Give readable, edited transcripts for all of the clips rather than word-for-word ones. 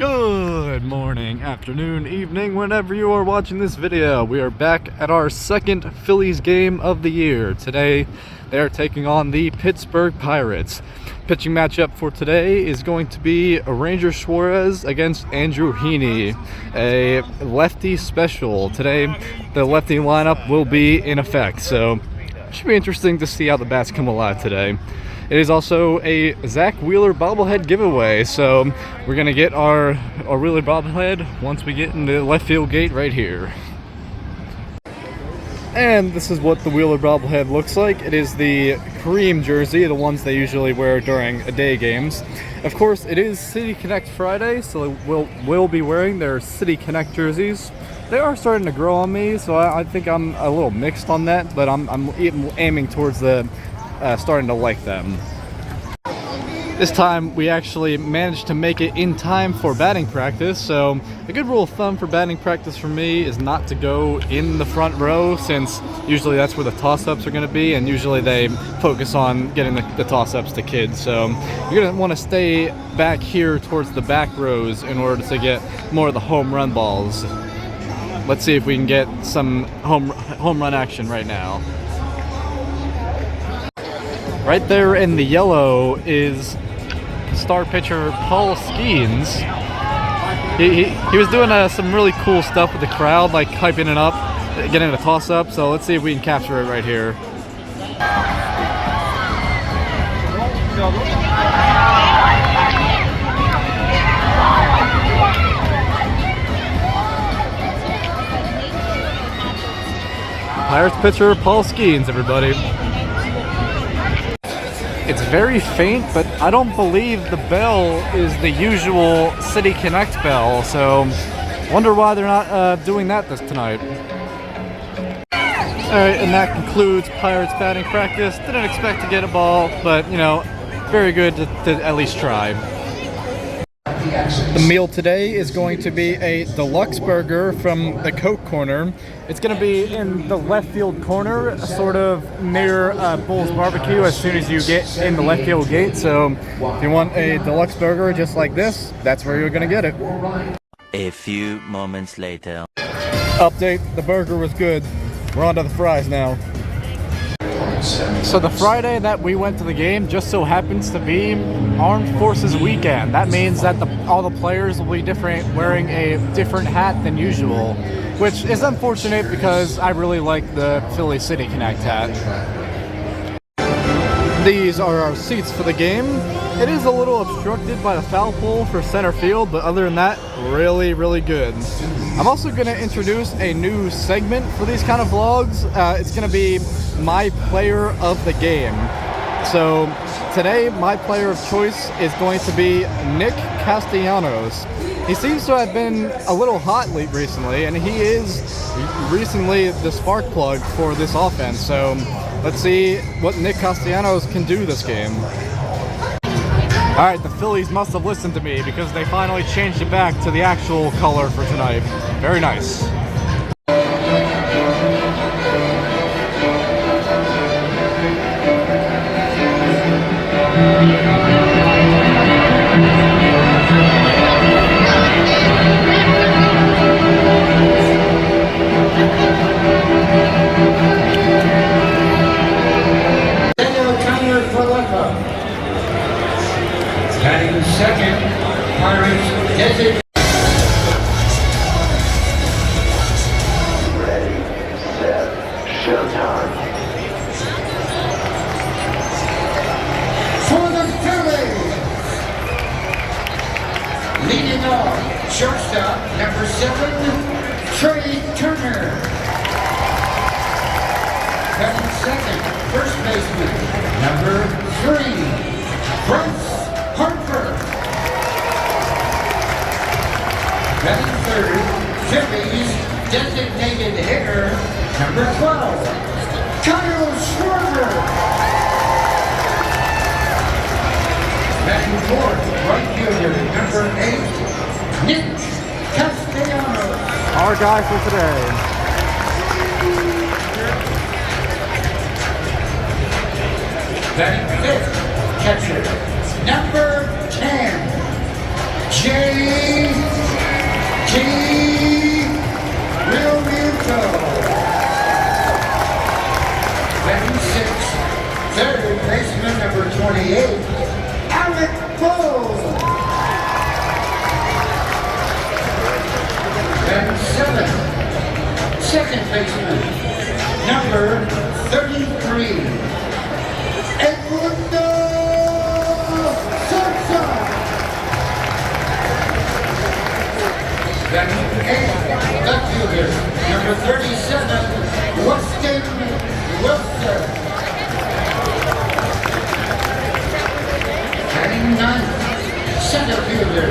Good morning, afternoon, evening, whenever you are watching this video. We are back at our second Phillies game of the year. Today, they are taking on the Pittsburgh Pirates. Pitching matchup for today is going to be Ranger Suarez against Andrew Heaney, a lefty special. Today, the lefty lineup will be in effect, so it should be interesting to see how the bats come alive today. It is also a Zack Wheeler bobblehead giveaway, so we're gonna get our Wheeler bobblehead once we get in the left field gate right here. And this is what the Wheeler bobblehead looks like. It is the cream jersey, the ones they usually wear during day games. Of course, it is City Connect Friday, so we'll be wearing their City Connect jerseys. They are starting to grow on me, so I think I'm a little mixed on that, but I'm aiming towards the starting to like them. This time we actually managed to make it in time for batting practice, so a good rule of thumb for batting practice for me is not to go in the front row, since usually that's where the toss-ups are going to be, and usually they focus on getting the toss-ups to kids. So you're going to want to stay back here towards the back rows in order to get more of the home run balls. Let's see if we can get some home run action right now. Right there in the yellow is star pitcher Paul Skeens. He was doing some really cool stuff with the crowd, like hyping it up, getting a toss-up. So let's see if we can capture it right here. Pirates pitcher Paul Skeens, everybody. It's very faint, but I don't believe the bell is the usual City Connect bell, so wonder why they're not doing that tonight. Alright, and that concludes Pirates batting practice. Didn't expect to get a ball, but, you know, very good to at least try. The meal today is going to be a deluxe burger from the Coke Corner. It's going to be in the left field corner, sort of near Bull's Barbecue as soon as you get in the left field gate. So if you want a deluxe burger just like this, that's where you're going to get it. A few moments later. Update, the burger was good. We're on to the fries now. So the Friday that we went to the game just so happens to be Armed Forces Weekend. That means that all the players will be wearing a different hat than usual, which is unfortunate because I really like the Philly City Connect hat. These are our seats for the game. It is a little obstructed by the foul pole for center field, but other than that, really, really good. I'm also going to introduce a new segment for these kind of vlogs. It's going to be my player of the game. So today, my player of choice is going to be Nick Castellanos. He seems to have been a little hot recently, and he is recently the spark plug for this offense. So let's see what Nick Castellanos can do this game. Alright, the Phillies must have listened to me because they finally changed it back to the actual color for tonight. Very nice. Batting second, Pirates designated. Ready, set, showtime. For the Phillies, leading off, shortstop, number 7, Trey Turner. Batting second, first baseman, number 3, Bryce Harper. Batting third, Phillies designated hitter, number 12, Kyle Schwarber. Batting fourth, right fielder, number 8, Nick Castellanos. Our guy for today. Batting fifth, catcher, number 10, Jay That's 8, left fielder, number 37, Weston Wilson. Batting ninth, center fielder,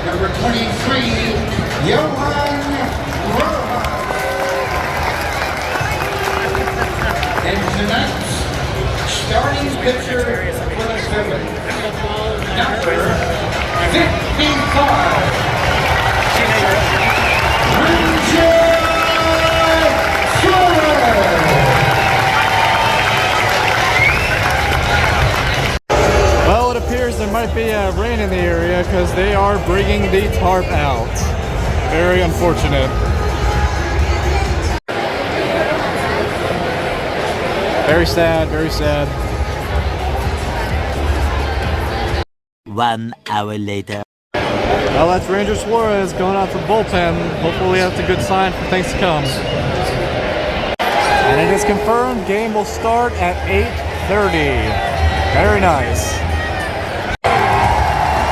number 23, Johan Rojas. And tonight's starting pitcher for the Phillies, number 55. Well, it appears there might be rain in the area because they are bringing the tarp out. Very unfortunate. Very sad, very sad. 1 hour later. Well, that's Ranger Suarez going out to the bullpen. Hopefully that's a good sign for things to come. And it is confirmed, game will start at 8:30. Very nice.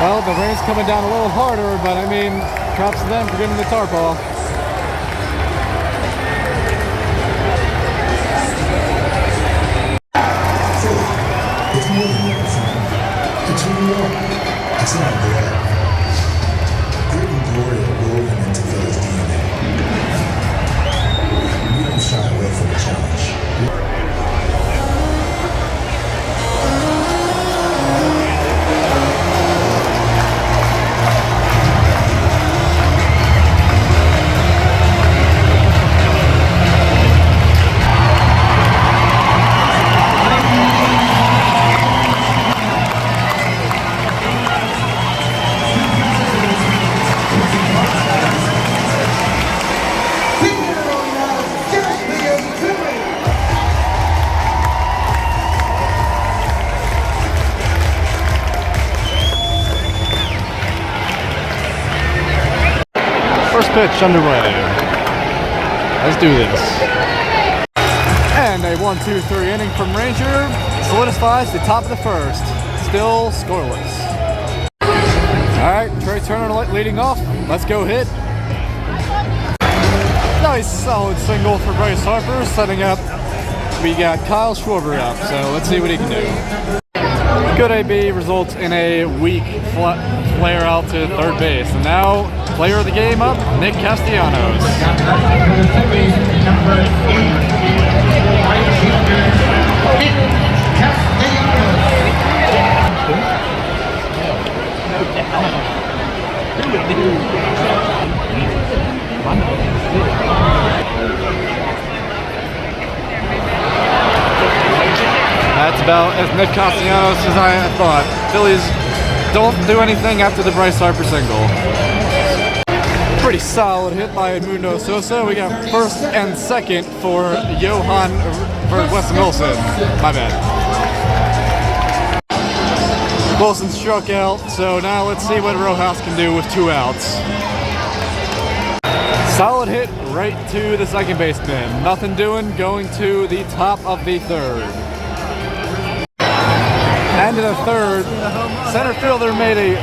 Well, the rain's coming down a little harder, but I mean, props to them for getting the tarp off. It's more than microphone. It's who we are. It's not there. Grit and glory are woven into Phillies DNA. We don't shy away from the challenge. First pitch underway. Let's do this. And a 1-2-3 inning from Ranger solidifies the top of the first. Still scoreless. Alright, Trey Turner leading off. Let's go hit. Nice solid single for Bryce Harper. Setting up, we got Kyle Schwarber up, so let's see what he can do. Good AB results in a weak flare out to third base. And now, player of the game up, Nick Castellanos. That's about as Nick Castellanos as I thought. Phillies don't do anything after the Bryce Harper single. Pretty solid hit by Edmundo Sosa. We got first and second for Johan for Weston Wilson. My bad. Wilson struck out, so now let's see what Rojas can do with 2 outs. Solid hit right to the second baseman. Nothing doing, going to the top of the third. And in the third, center fielder made a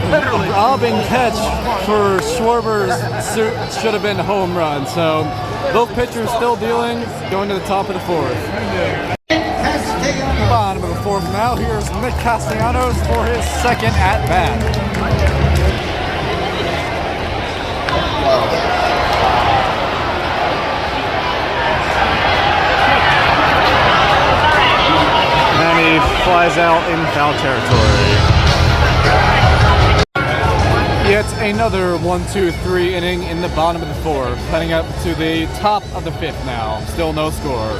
robbing catch for Schwarber's should have been a home run. So both pitchers still dealing, going to the top of the fourth. Bottom of the fourth now. Here's Nick Castellanos for his second at bat. He flies out in foul territory. Yet another 1-2-3 inning in the bottom of the fourth, heading up to the top of the fifth now. Still no score.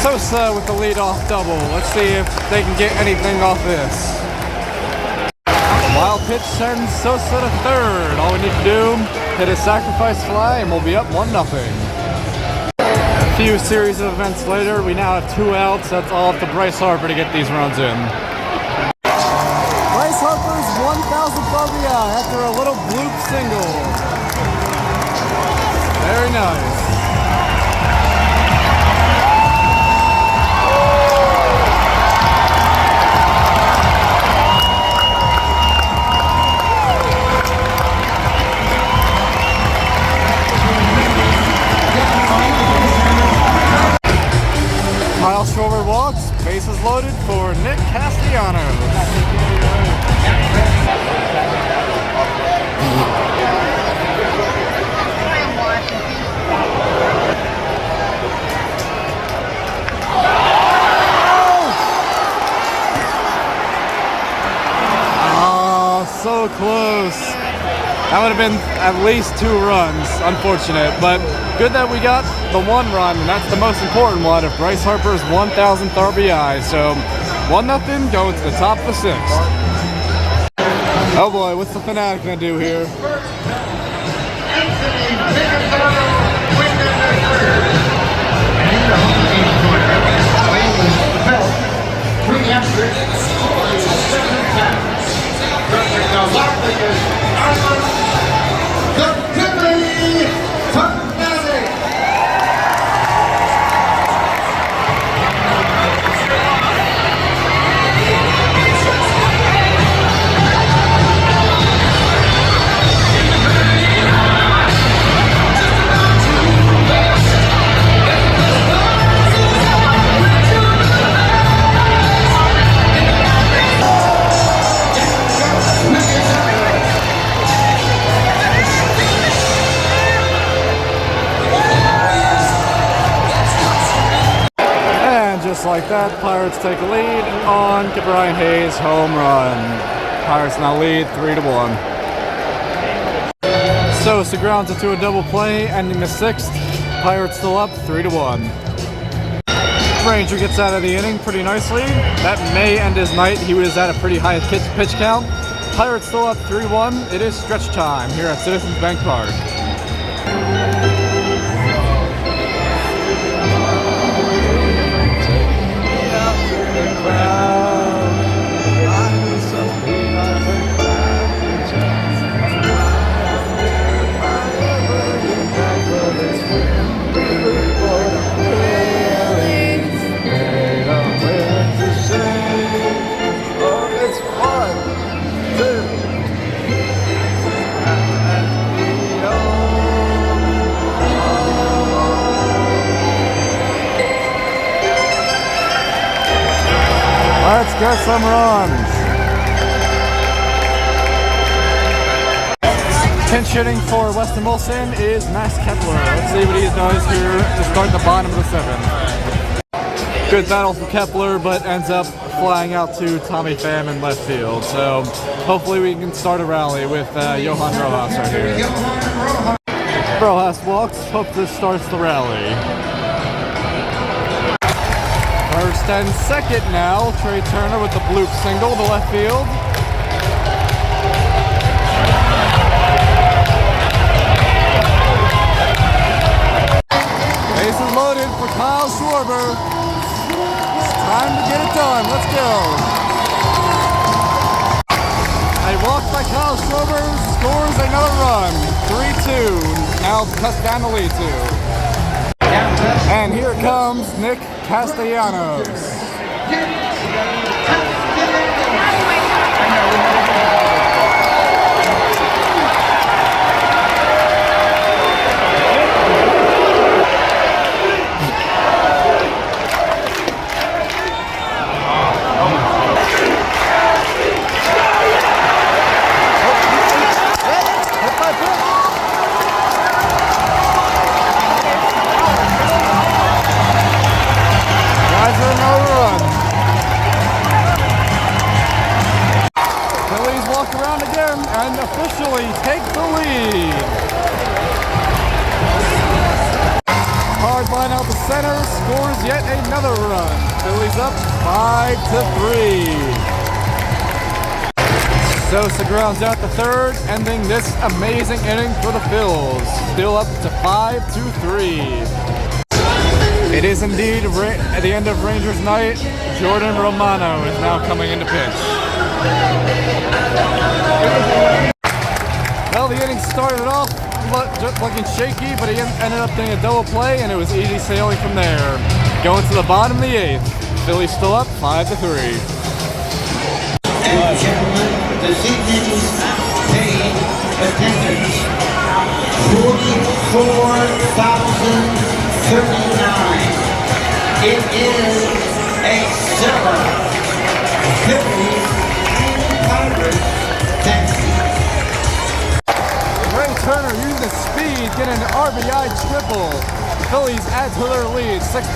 Sosa with the leadoff double. Let's see if they can get anything off this. Wild pitch sends Sosa to third. All we need to do, hit a sacrifice fly, and we'll be up 1-0. Few series of events later, we now have 2 outs. That's all up to Bryce Harper to get these runs in. Bryce Harper's 1,000th RBI after a little bloop single. Very nice. Bases loaded for Nick Castellanos. Oh, so close. That would have been at least 2 runs. Unfortunate, but good that we got the 1 run, and that's the most important one of Bryce Harper's 1,000th RBI. So 1-0 going to the top of the 6th. Oh boy, what's the Fanatic gonna do here? Just like that, Pirates take a lead on Brian Hayes' home run. Pirates now lead 3-1. Sosa grounds into a double play, ending the 6th. Pirates still up 3-1. Ranger gets out of the inning pretty nicely. That may end his night. He was at a pretty high pitch count. Pirates still up 3-1. It is stretch time here at Citizens Bank Park. Let's get some runs. Pinch hitting for Weston Wilson is Max Kepler. Let's see what he does here to start the bottom of the 7th. Good battle for Kepler, but ends up flying out to Tommy Pham in left field. So hopefully we can start a rally with Johan Rojas right here. Rojas walks. Hope this starts the rally. First and second now. Trey Turner with the bloop single to left field. Bases loaded for Kyle Schwarber. It's time to get it done. Let's go. A walk by Kyle Schwarber scores another run. 3-2. Now cuts down the lead 2. And here comes Nick Castellanos. And officially take the lead. Hard line out the center, scores yet another run. Phillies up 5-3. Sosa grounds out the 3rd, ending this amazing inning for the Phils. Still up to 5-3. It is indeed at the end of Rangers night. Jordan Romano is now coming into pitch. Well, the inning started off looking shaky, but he ended up getting a double play, and it was easy sailing from there. Going to the bottom of the 8th. Phillies still up 5-3. And gentlemen, this evening's paid attendance, 44,039. It is a 7. The Phillies and Pirates, Texas. Ray Turner using his speed, getting an RBI triple. The Phillies add to their lead, 6-3.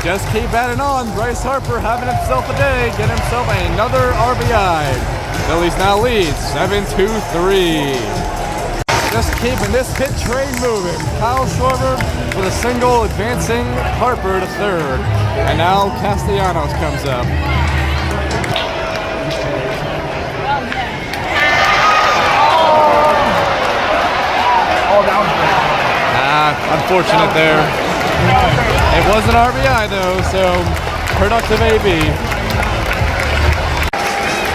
Just keep adding on. Bryce Harper having himself a day, getting himself another RBI. Phillies now lead 7-3. Just keeping this hit train moving. Kyle Schwarber with a single, advancing Harper to third. And now Castellanos comes up. Unfortunate there. It was an RBI though, so productive AB.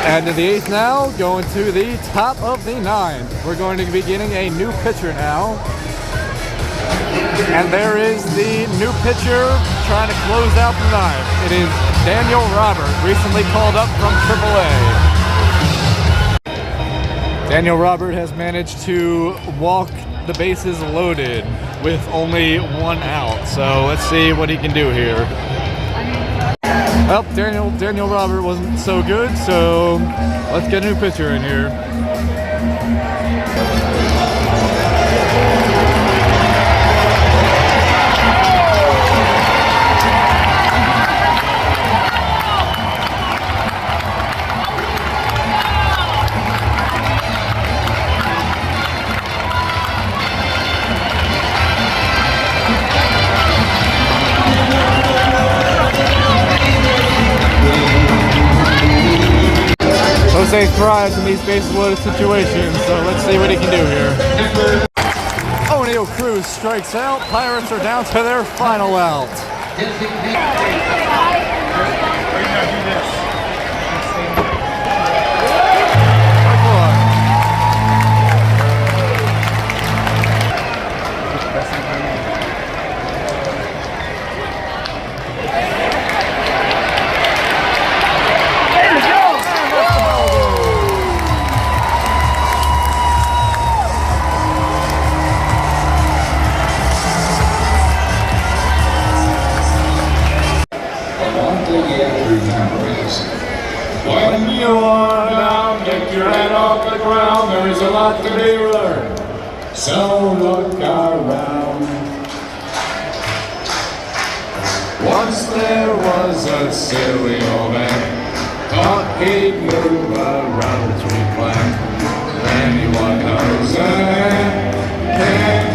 And in the 8th now, going to the top of the 9th. We're going to be getting a new pitcher now. And there is the new pitcher trying to close out the 9th. It is Daniel Robert, recently called up from AAA. Daniel Robert has managed to walk the bases loaded with only 1 out. So let's see what he can do here. Well, Daniel Robert wasn't so good, so let's get a new pitcher in here. Jose thrives in these bases loaded situations, so let's see what he can do here. O'Neal Cruz strikes out. Pirates are down to their final out. When you are down, get your head off the ground, there's a lot to be learned, so look around. Once there was a silly old man, thought he'd move around the tree plant. Anyone knows that can't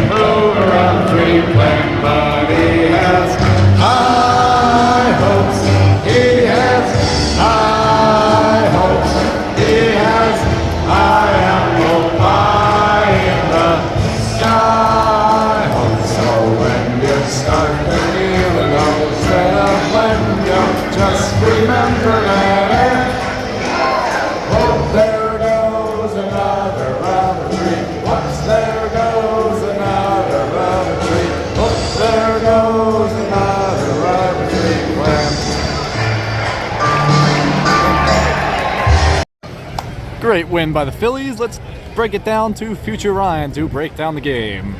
move around the tree plant, but he has high hopes. He has high hopes, he has high apple pie in the sky. So when you start to feel the nose that when you just remember that. Oh, there goes another rubber tree. Whoops, there goes another rubber tree. Whoops, there goes another rubber tree plant. Great win by the Phillies. Let's break it down to future Ryan to break down the game.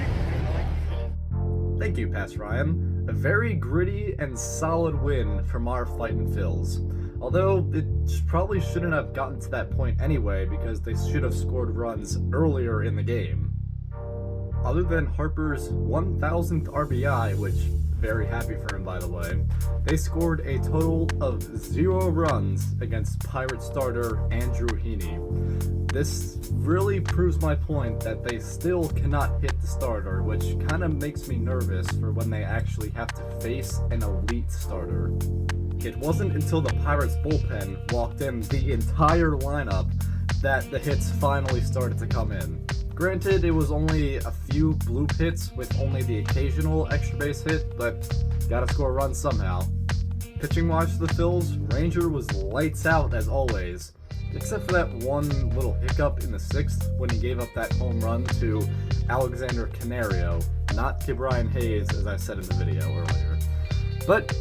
Thank you, Past Ryan. A very gritty and solid win from our Fightin' Phils. Although it probably shouldn't have gotten to that point anyway, because they should have scored runs earlier in the game. Other than Harper's 1,000th RBI, which very happy for him by the way, they scored a total of 0 runs against Pirate starter Andrew Heaney. This really proves my point that they still cannot hit the starter, which kind of makes me nervous for when they actually have to face an elite starter. It wasn't until the Pirates bullpen walked in the entire lineup that the hits finally started to come in. Granted, it was only a few bloop hits with only the occasional extra base hit, but gotta score runs somehow. Pitching-wise for the Phils, Ranger was lights out as always, except for that one little hiccup in the 6th when he gave up that home run to Alexander Canario, not to Brian Hayes as I said in the video earlier. But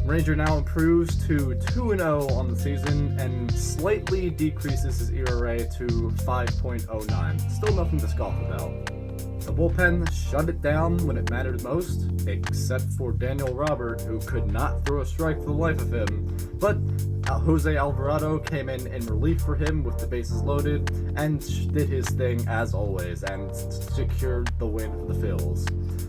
Ranger now improves to 2-0 on the season and slightly decreases his ERA to 5.09. Still nothing to scoff about. The bullpen shut it down when it mattered most, except for Daniel Robert, who could not throw a strike for the life of him. But Jose Alvarado came in relief for him with the bases loaded and did his thing as always and secured the win for the Phillies.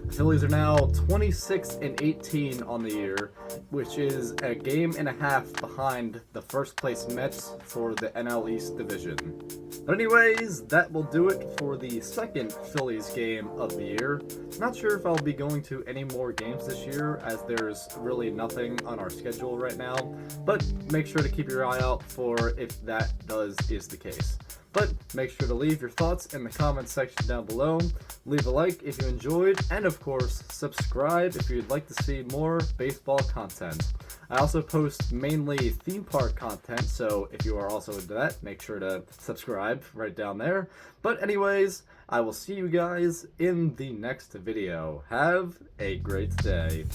The Phillies are now 26-18 on the year, which is a game and a half behind the first place Mets for the NL East division. But anyways, that will do it for the second Phillies game of the year. Not sure if I'll be going to any more games this year, as there's really nothing on our schedule right now, but make sure to keep your eye out for if that is the case. But make sure to leave your thoughts in the comments section down below, leave a like if you enjoyed, and of course, subscribe if you'd like to see more baseball content. I also post mainly theme park content, so if you are also into that, make sure to subscribe right down there. But anyways, I will see you guys in the next video. Have a great day.